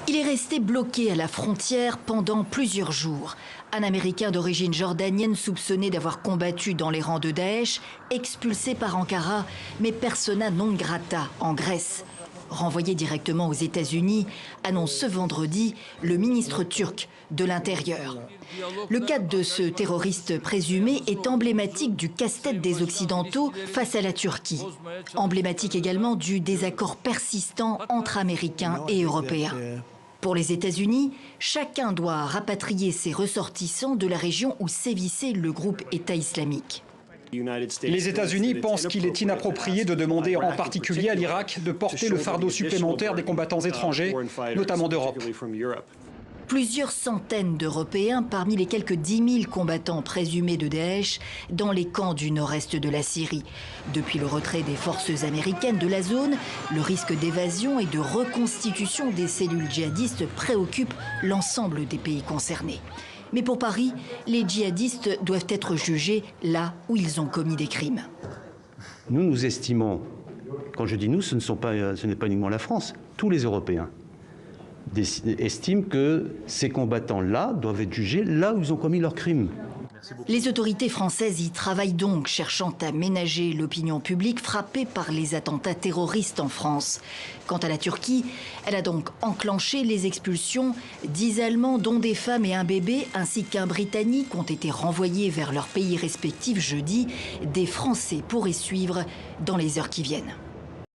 Il est resté bloqué à la frontière pendant plusieurs jours. Un Américain d'origine jordanienne soupçonné d'avoir combattu dans les rangs de Daesh, expulsé par Ankara, mais persona non grata en Grèce. Renvoyé directement aux États-Unis, annonce ce vendredi le ministre turc de l'Intérieur. Le cas de ce terroriste présumé est emblématique du casse-tête des Occidentaux face à la Turquie. Emblématique également du désaccord persistant entre Américains et Européens. Pour les États-Unis, chacun doit rapatrier ses ressortissants de la région où sévissait le groupe État islamique. Les États-Unis pensent qu'il est inapproprié de demander en particulier à l'Irak de porter le fardeau supplémentaire des combattants étrangers, notamment d'Europe. Plusieurs centaines d'Européens parmi les quelques 10 000 combattants présumés de Daesh dans les camps du nord-est de la Syrie. Depuis le retrait des forces américaines de la zone, le risque d'évasion et de reconstitution des cellules djihadistes préoccupe l'ensemble des pays concernés. Mais pour Paris, les djihadistes doivent être jugés là où ils ont commis des crimes. Nous estimons, quand je dis nous, ce n'est pas uniquement la France, tous les Européens estiment que ces combattants-là doivent être jugés là où ils ont commis leurs crimes. Les autorités françaises y travaillent donc, cherchant à ménager l'opinion publique frappée par les attentats terroristes en France. Quant à la Turquie, elle a donc enclenché les expulsions. 10 Allemands, dont des femmes et un bébé, ainsi qu'un Britannique, ont été renvoyés vers leurs pays respectifs jeudi. Des Français pourraient suivre dans les heures qui viennent.